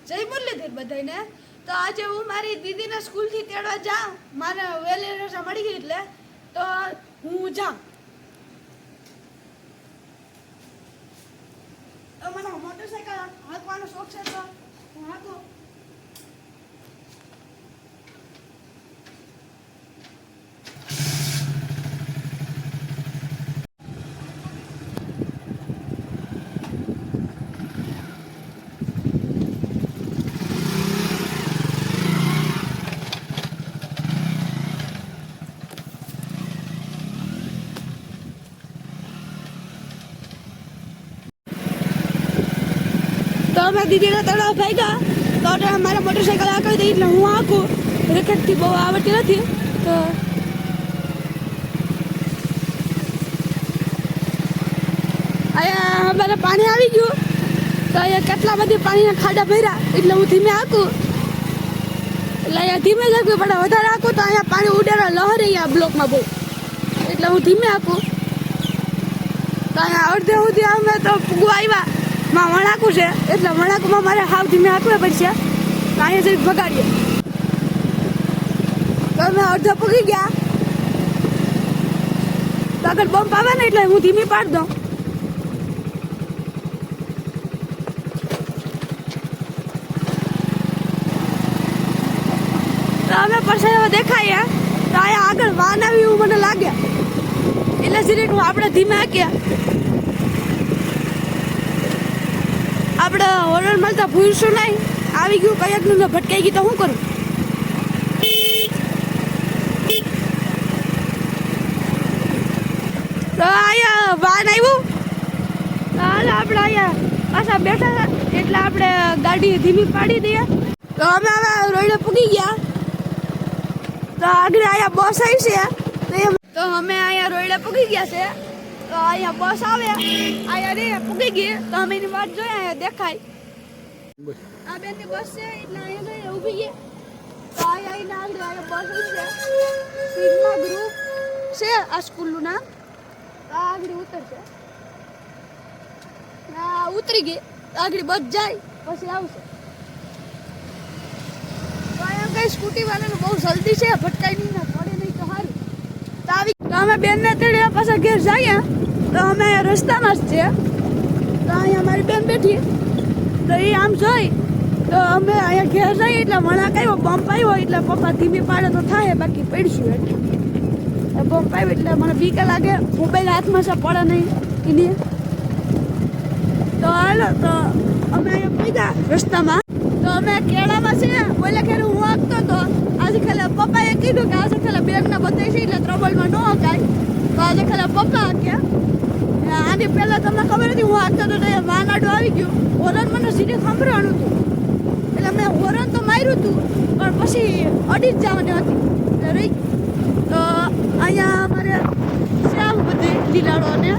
જય મુરલીધર બધાને. તો આજે હું મારી દીદીને સ્કૂલથી તેડવા જાઉં. મને વહેલી રજા મળી ગઈ એટલે તો હું જાઉં. તો મને મોટરસાઇકલ હાંકવાનો શોખ છે તો હું હાંકું. તો અમે દીદીને તળાવ ભાગ્યા તો મારા મોટરસાઇકલ આંકડી દઈ એટલે હું આંકું. રેકેટથી બહુ આવડતી નથી તો અહીંયા અમારે પાણી આવી ગયું તો અહીંયા કેટલા બધી પાણીના ખાડા ભર્યા એટલે હું ધીમે આંકું. એટલે અહીંયા ધીમે જ આંકવું પડે, વધારે આંકું તો અહીંયા પાણી ઉડેરા લહરે અહીંયા બ્લોકમાં બહુ એટલે હું ધીમે આંકું. તો અહીંયા અડધે સુધી અમે તો પૂગવા આવ્યા માં વણાકું છે એટલે વણાકુમાં મારે હાવ ધીમે આંકવા પડશે. તો અહીંયા જઈ ભગાડીએ તો અમે અડધા પૂગી ગયા તો આગળ બમ્પ આવે ને એટલે હું ધીમી પાડી દઉં. તો અમે પરસાવા દેખાય તો અહીંયા આગળ વાન આવી એવું મને લાગે એટલે જરીક આપણે ધીમે આંક્યા. આપણે હોરન મળતા ભૂલશું નહીં. આવી ગયું કયાકનું ને ભટકાઈ ગઈ તો શું કરું? તો અહીંયા વાન આવ્યું હાલ આપણે અહીંયા પાછા બેઠા એટલે આપણે ગાડી ધીમી પાડી દઈએ. તો અમે હવે રોડે પૂગી ગયા તો આગળ અહીંયા બસ આવી છે તો અમે અહીંયા રોડે પૂગી ગયા છે. તો અહીંયા બસ આવે અહીંયા રે પૂગી ગઈ તો અમે એની વાત જોઈએ અહીંયા દેખાય આ બેનની બસ છે એટલે અહીંયા જઈએ ઊભી ગઈ. તો અહીંયા બસ છે સિગ્મા ગ્રુપ છે આ સ્કૂલનું નામ. તો આગળ ઉતરશે ઉતરી ગઈ આગળ બસ જાય પછી આવશે. તો અહીંયા કઈ સ્કૂટી વાળાનું બહુ જલ્દી છે ભટકાઈ નહીં ને પડે નહીં તો સારું. તો આવી તો અમે બેનને તેડે પાછા ઘેર જઈએ તો અમે રસ્તામાં જ છે. તો અહીંયા મારી બેન બેઠી તો એ આમ જોઈ તો અમે અહીંયા ઘેર જઈએ એટલે વણાક આવ્યો બમ્પ આવ્યો એટલે પપ્પા ધીમી પાડે તો થાય બાકી પડશું એટલે બમ્પ આવ્યો એટલે મને બીક લાગે મોબાઈલ હાથમાં છે પડે નહીં એની. તો હાલો તો અમે અહીંયા પીધા રસ્તામાં તો અમે કેળામાં છે ઓલે ખેર હું આપતો હતો. આજે ખાલી પપ્પાએ કીધું કે આજે ખાલી બેગના બતાવી છે એટલે ત્રબલમાં ન હકાય તો આજે ખાલી પપ્પા હાક્યા. આની પહેલાં તમને ખબર હતી હું હાકતો હતો તો વાન આડું આવી ગયું. હોરન મને સીધે સાંભળવાનું હતું એટલે મેં હોરન તો માર્યું હતું પણ પછી અડી જ જવાની હતી રહી. તો અહીંયા અમારે છે આવું બધું લીલાડો અને